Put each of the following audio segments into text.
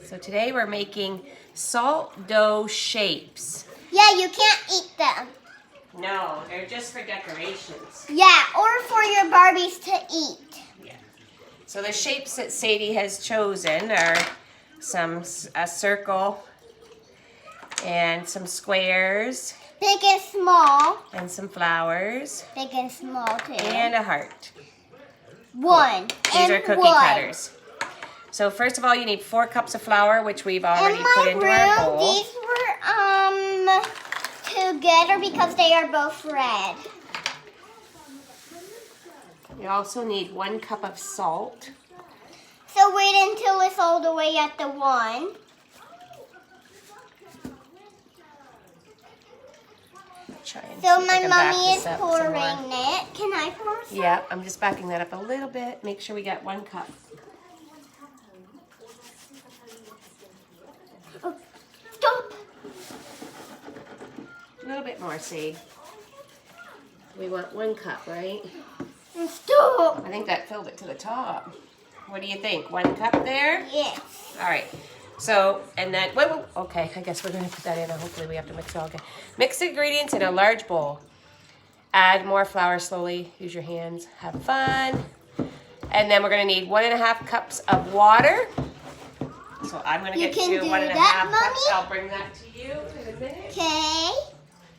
So today we're making salt dough shapes. Yeah, you can't eat them. No, they're just for decorations. Yeah, or for your Barbies to eat. Yeah. So the shapes that Sadie has chosen are a circle and some squares. Big and small. And some flowers. Big and small too. And a heart. One. These are cookie cutters. So first of all, you need 4 cups of flour, which we've already put into our bowl. These were together because they are both red. You also need 1 cup of salt. So wait until it's all the way at the 1. So my mommy is pouring it. Can I pour some? Yeah, I'm just backing that up a little bit. Make sure we got 1 cup. Oh, stop. A little bit more, see. We want 1 cup, right? Stop. I think that filled it to the top. What do you think? 1 cup there? Yes. All right. So, and then, wait, okay, I guess we're going to put that in, and hopefully we have to mix it all again. Mix the ingredients in a large bowl. Add more flour slowly. Use your hands. Have fun. And then we're going to need 1.5 cups of water. So I'm going to get you 1.5 cups. I'll bring that to you in a minute. Okay.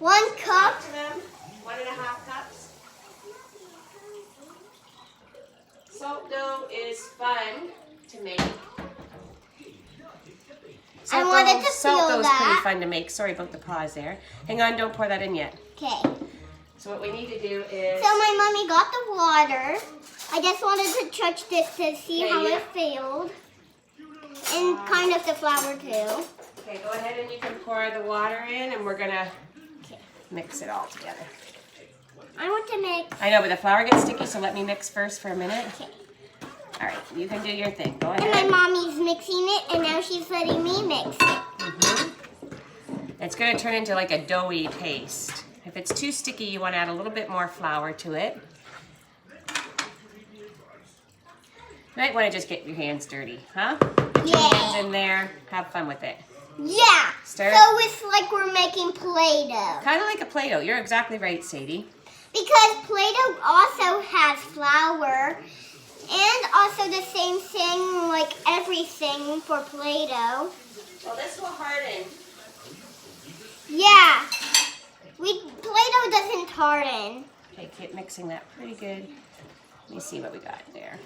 1 cup. 1.5 cups. Salt dough is fun to make. I wanted to salt feel dough is that. pretty fun to make. Sorry about the pause there. Hang on, don't pour that in yet. Okay. So what we need to do is... So my mommy got the water. I just wanted to touch this to see how it felt. And kind of the flour too. Okay, go ahead and you can pour the water in, and we're gonna mix it all together. I want to mix. I know, but the flour gets sticky, so let me mix first for a minute. Okay. All right, you can do your thing. Go ahead. And my mommy's mixing it, and now she's letting me mix it. It's going to turn into like a doughy paste. If it's too sticky, you want to add a little bit more flour to it. You might want to just get your hands dirty, huh? Put your hands in there. Have fun with it. Yeah. Stir. So it's like we're making Play-Doh. Kind of like a Play-Doh. You're exactly right, Sadie. Because Play-Doh also has flour. And also the same thing, like everything for Play-Doh. Well, this will harden. Yeah. Play-Doh doesn't harden. Okay, keep mixing that pretty good. Let me see what we got there.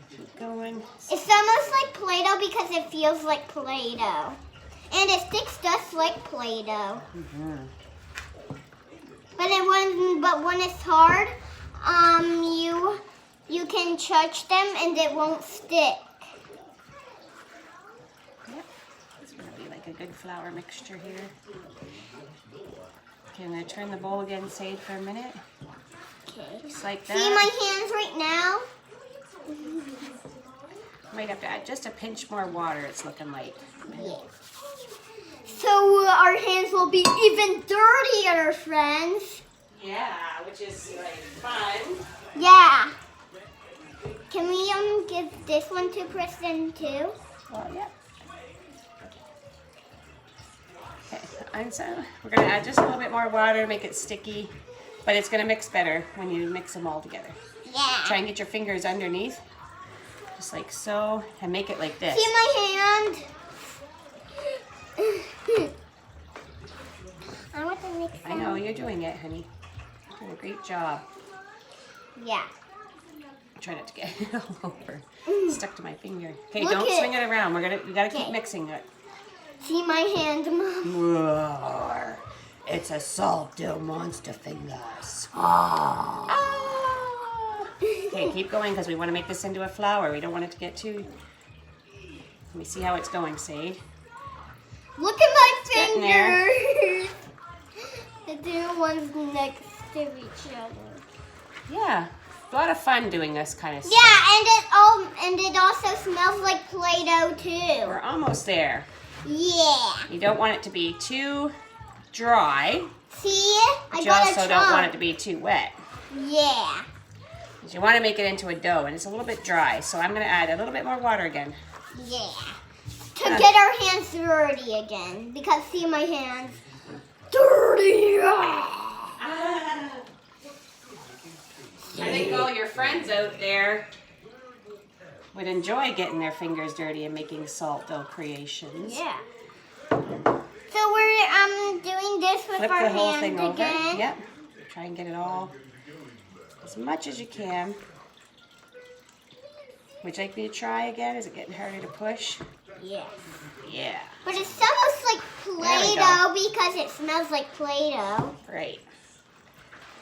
Keep going. It's almost like Play-Doh because it feels like Play-Doh. And it sticks just like Play-Doh. But when it's hard, you can touch them and it won't stick. Yep, it's going to be like a good flour mixture here. Okay, I'm going to turn the bowl again, Sade, for a minute. Okay. Just like that. See my hands right now? Might have to add just a pinch more water, it's looking like. Yeah. So our hands will be even dirtier, friends. Yeah, which is like fun. Yeah. Can we give this one to Kristen too? Well, yeah. Okay, so we're going to add just a little bit more water to make it sticky, but it's going to mix better when you mix them all together. Yeah. Try and get your fingers underneath, just like so, and make it like this. See my hand? I want to mix them. I know, you're doing it, honey. You're doing a great job. Yeah. Try not to get it all over. Stuck to my finger. Okay, don't swing it around. We gotta keep mixing it. See my hand, Mom? Roar. It's a salt dough monster fingers. Ah. Okay, keep going because we want to make this into a flour. We don't want it to get too... Let me see how it's going, Sade. Look at my fingers. The two ones next to each other. Yeah, a lot of fun doing this kind of stuff. Yeah, and it also smells like Play-Doh too. We're almost there. Yeah. You don't want it to be too dry. See? But you also don't want it to be too wet. Yeah. You want to make it into a dough, and it's a little bit dry, so I'm going to add a little bit more water again. Yeah. To get our hands dirty again. Because see my hands. Dirty. I think all your friends out there would enjoy getting their fingers dirty and making salt dough creations. Yeah. So we're doing this with Flip our the whole hands thing over. again. Yep. Try and get it all as much as you can. Would you like me to try again? Is it getting harder to push? Yes. Yeah. But it's almost like Play-Doh because it smells like Play-Doh. Great.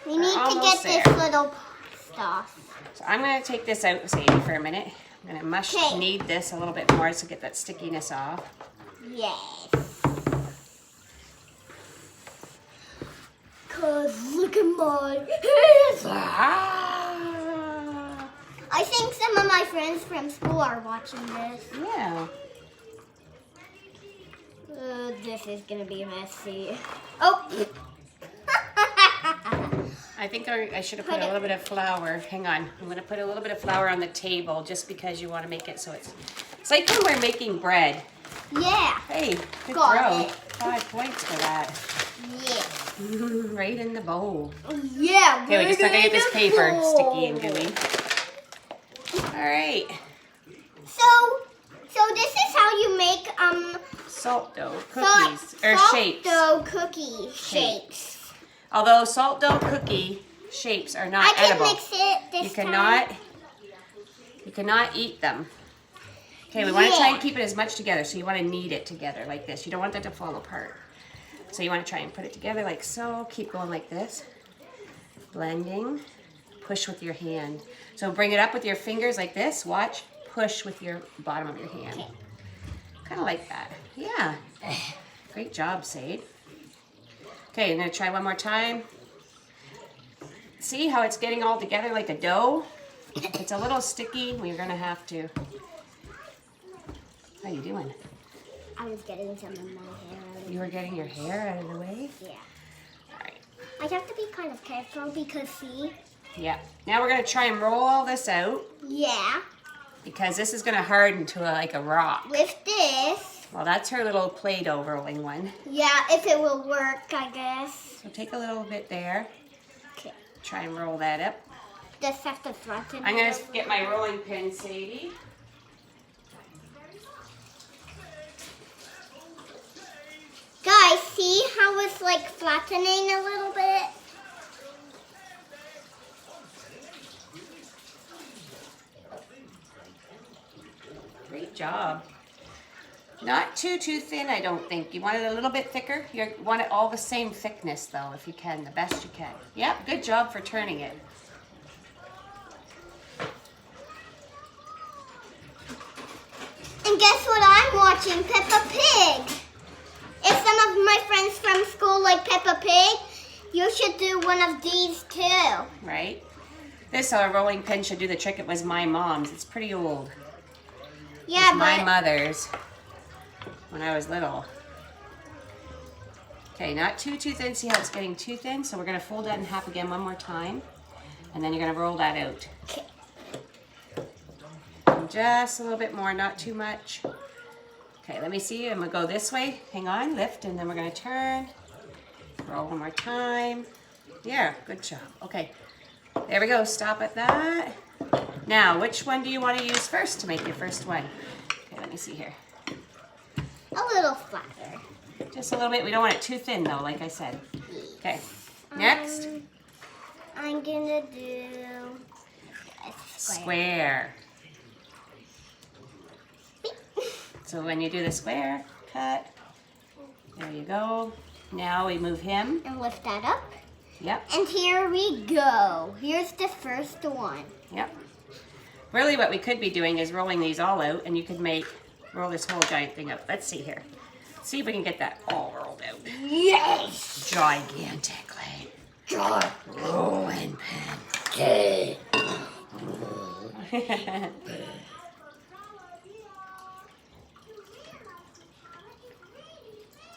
We need to get almost this there. little stuff. So I'm going to take this out, Sadie, for a minute. I'm going to knead this a little bit more to get that stickiness off. Yes. Cause look at my hands. I think some of my friends from school are watching this. Yeah. This is gonna be messy. Oh. I think I should have put a little bit of flour. Hang on. I'm going to put a little bit of flour on the table just because you want to make it so it's like when we're making bread. Yeah. Hey, good Got throw. it. 5 points for that. Yeah. Right in the bowl. Yeah. Okay, we're just not going to get this paper bowl. sticky and gooey. All right. So this is how you make Salt dough cookies or salt shapes. dough cookie shapes. Although salt dough cookie shapes are not I can edible. mix it this time. You cannot eat them. Okay, we want to try and keep it as much together. So you want to knead it together like this. You don't want that to fall apart. So you want to try and put it together like so. Keep going like this. Blending. Push with your hand. So bring it up with your fingers like this. Watch. Push with your bottom of your hand. Okay. Kind of like that. Yeah. Great job, Sade. Okay, I'm going to try one more time. See how it's getting all together like a dough? It's a little sticky. We're going to have to... How you doing? I was getting some of my hair out of You were getting your hair out of the way? Yeah. All right. I have to be kind of careful because see? Yeah. Now we're going to try and roll all this out Yeah. because this is going to harden to like a rock. With this. Well, that's her little Play-Doh rolling one. Yeah, if it will work, I guess. So take a little bit there. Okay. Try and roll that up. Just have to flatten I'm it going over. to get my rolling pin, Sadie. Guys, see how it's like flattening a little bit? Great job. Not too thin, I don't think. You want it a little bit thicker? You want it all the same thickness, though, if you can, the best you can. Yep, good job for turning it. And guess what I'm watching? Peppa Pig. If some of my friends from school like Peppa Pig, you should do one of these too. Right? This rolling pin should do the trick. It was my mom's. It's pretty old. Yeah, It's my but mother's when I was little. Okay, not too thin. See how it's getting too thin? So we're going to fold that in half again one more time. And then you're going to roll that out. okay. And just a little bit more, not too much. Okay, let me see. I'm going to go this way. Hang on, lift, and then we're going to turn. Roll one more time. Yeah, good job. Okay, there we go. Stop at that. Now, which one do you want to use first to make your first one? Okay, let me see here. A little flatter. Just a little bit. We don't want it too thin, though, like I said. Okay, next. I'm gonna do a Square. So when you do the square, cut. There you go. Now we move him. And lift that up. Yep, And here we go. Here's the first one. yep. Really what we could be doing is rolling these all out, and you could roll this whole giant thing up. Let's see here. See if we can get that all rolled out. Yes! Gigantically. Rolling pin.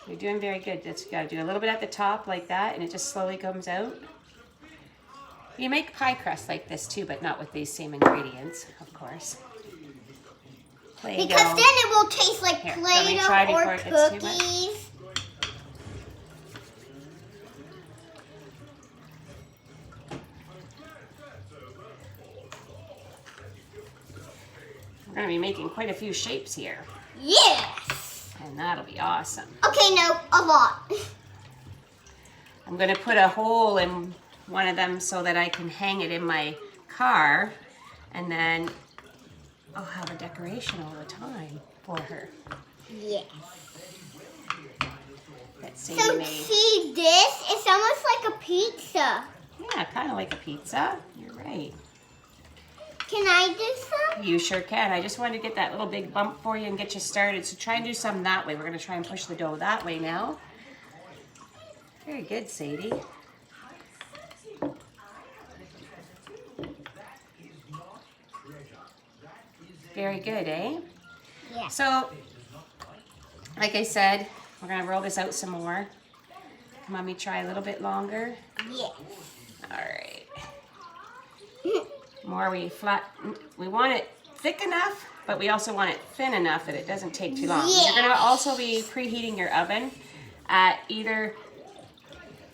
You're doing very good. That's, you gotta do a little bit at the top like that, and it just slowly comes out. You make pie crust like this too, but not with these same ingredients, of course. Play-Doh. Because then it will taste like Here, let me try Play-Doh before or it gets too much. cookies. We're going to be making quite a few shapes here, Yes. and that'll be awesome. Okay, no, a lot. I'm going to put a hole in one of them so that I can hang it in my car, and then I'll have a decoration all the time for her. Yes. That Sadie So made. see this? It's almost like a pizza. Yeah, kind of like a pizza. You're right. Can I do some? You sure can. I just wanted to get that little big bump for you and get you started. So try and do some that way. We're going to try and push the dough that way now. Very good, Sadie. Very good, eh? Yeah. So, like I said, we're going to roll this out some more. Mommy, try a little bit longer. Yes. All right. More we want it thick enough, but we also want it thin enough that it doesn't take too long. Yeah. You're gonna also be preheating your oven at either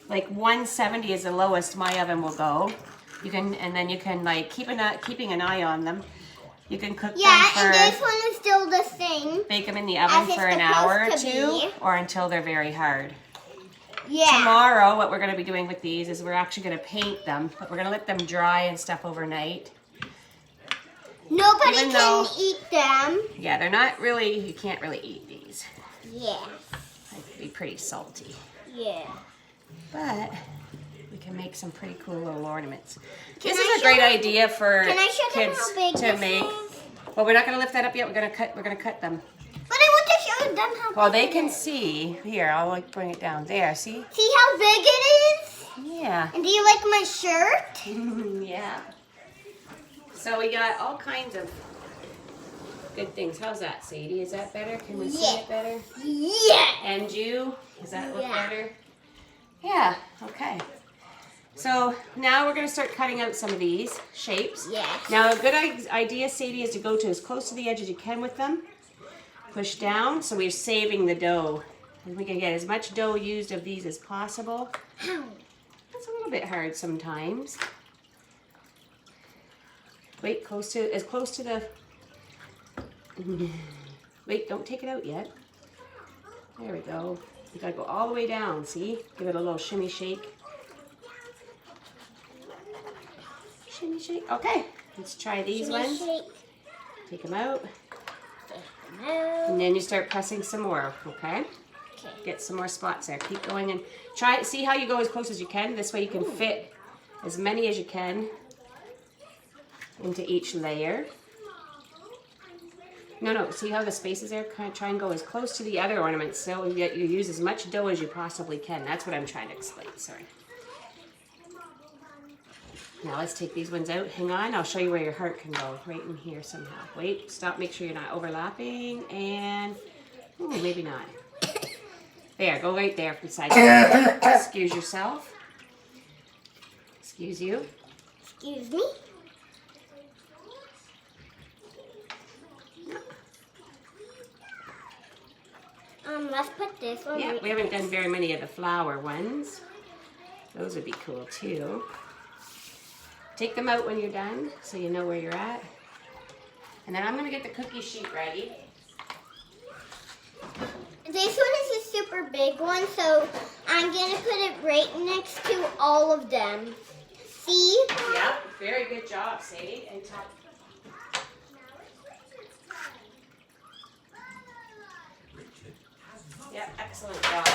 like 170 is the lowest my oven will go. You can, and then you can like keeping an eye on them. You can cook Yeah, them and for, this one is still the same. bake them in the as oven it's for an hour or supposed to two, be. or until they're very hard. Yeah. Tomorrow, what we're going to be doing with these is we're actually going to paint them, but we're going to let them dry and stuff overnight. Nobody Even can though- eat them. Yeah, they're not really, you can't really eat these. Yeah. They'd be pretty salty. Yeah. But we can make some pretty cool little ornaments. Can This I is a show great them- idea for Can I show them kids how big to this make. is? Well, we're not going to lift that up yet. We're going to cut them. But I want to show them how Well, big they it can is. see. Here, I'll like bring it down. There, see? See how big it is? Yeah. And do you like my shirt? Yeah. So we got all kinds of good things. How's that, Sadie? Is that better? Can we see Yeah. it better? Yeah. And you? Does that look Yeah. better? Yeah, okay. So now we're going to start cutting out some of these shapes. Yes. Now a good idea, Sadie, is to go to as close to the edge as you can with them. Push down, so we're saving the dough. And we can get as much dough used of these as possible. Ow. It's a little bit hard sometimes. Wait, as close to the... Wait, don't take it out yet. There we go. You gotta go all the way down, see? Give it a little shimmy shake. Shimmy shake. Okay, let's try these Shimmy ones. shake. Take them out. No. And then you start pressing some more, okay? Okay. Get some more spots there. Keep going and try, see how you go as close as you can. This way you can fit as many as you can into each layer. No, see how the space is there? Kind of try and go as close to the other ornaments so that you use as much dough as you possibly can. That's what I'm trying to explain, sorry. Now let's take these ones out. Hang on, I'll show you where your heart can go. Right in here somehow. Wait, stop, make sure you're not overlapping, and, ooh, maybe not. There, go right there beside you. Excuse yourself. Excuse you. Excuse me. Let's put this one. Yeah, we haven't done very many of the flower ones. Those would be cool too. Take them out when you're done so you know where you're at. And then I'm going to get the cookie sheet ready. This one is a super big one, so I'm going to put it right next to all of them. See? Yep, very good job, Sadie. And top. Yep, excellent job.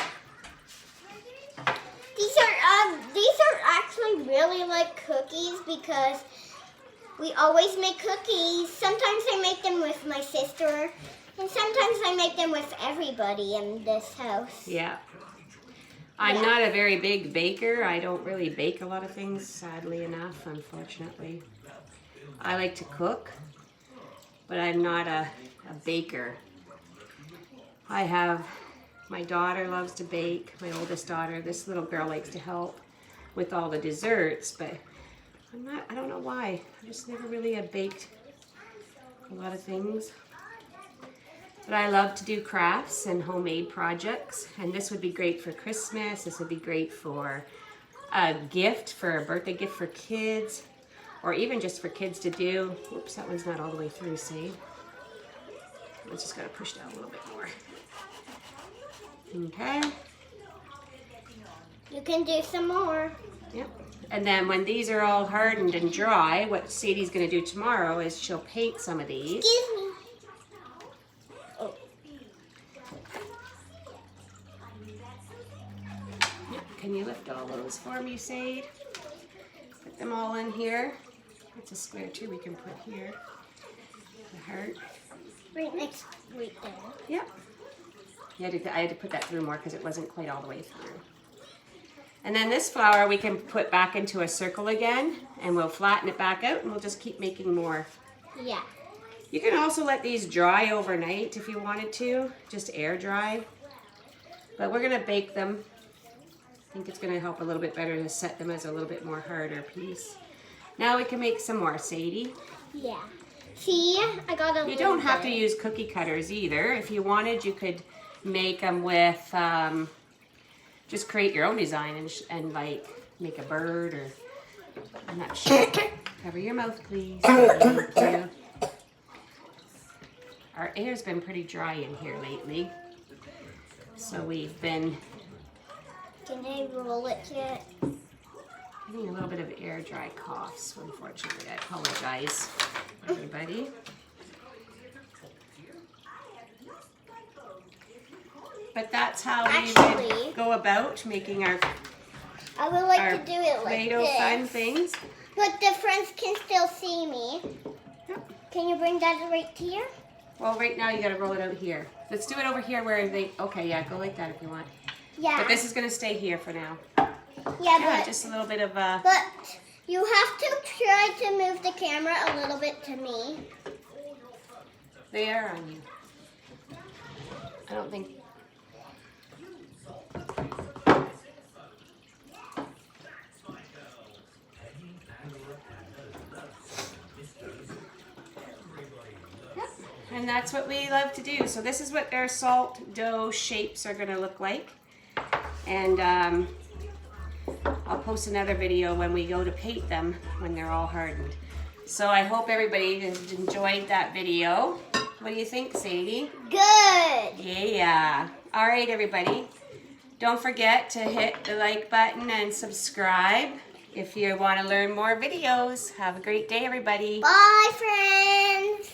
These are actually really like cookies because we always make cookies. Sometimes I make them with my sister, and sometimes I make them with everybody in this house. Yeah. I'm not a very big baker. I don't really bake a lot of things, sadly enough, unfortunately. I like to cook, but I'm not a baker. I have, my daughter loves to bake, my oldest daughter. This little girl likes to help with all the desserts, but I don't know why. I just never really have baked a lot of things. But I love to do crafts and homemade projects. And this would be great for Christmas. This would be great for a gift, for a birthday gift for kids. Or even just for kids to do. Oops, that one's not all the way through, see? Let's just gotta push down a little bit more. Okay. You can do some more. Yep. And then when these are all hardened and dry, what Sadie's gonna do tomorrow is she'll paint some of these. Excuse me. Oh. Yep. Can you lift all those for me, Sade? Put them all in here. It's a square too we can put here. The heart. Right next, right there. Yep. I had to put that through more because it wasn't quite all the way through. And then this flower we can put back into a circle again, and we'll flatten it back out, and we'll just keep making more. Yeah. You can also let these dry overnight if you wanted to, just air dry. But we're gonna bake them. I think it's gonna help a little bit better to set them as a little bit more harder piece. Now we can make some more, Sadie. Yeah. See, I got a. You don't have to use cookie cutters either. If you wanted, you could make them with, just create your own design and like make a bird or, I'm not sure. Cover your mouth, please. Thank you. Our air's been pretty dry in here lately. So we've been Can I roll it yet? getting a little bit of air dry coughs, unfortunately. I apologize, everybody. But that's how we Actually, would go about making our I would like to do it like Play-Doh this. fun things. But the friends can still see me. Yep. Can you bring that right here? Well, right now you gotta roll it out here. Let's do it over here where they, okay, yeah, go like that if you want. Yeah. But this is gonna stay here for now. Yeah, Yeah, but just a little bit of, but you have to try to move the camera a little bit to me. they are on you. I don't think, and that's what we love to do. So this is what their salt dough shapes are gonna look like. And I'll post another video when we go to paint them when they're all hardened. So I hope everybody enjoyed that video. What do you think, Sadie? Good. Yeah. All right, everybody. Don't forget to hit the like button and subscribe if you want to learn more videos. Have a great day, everybody. Bye, friends.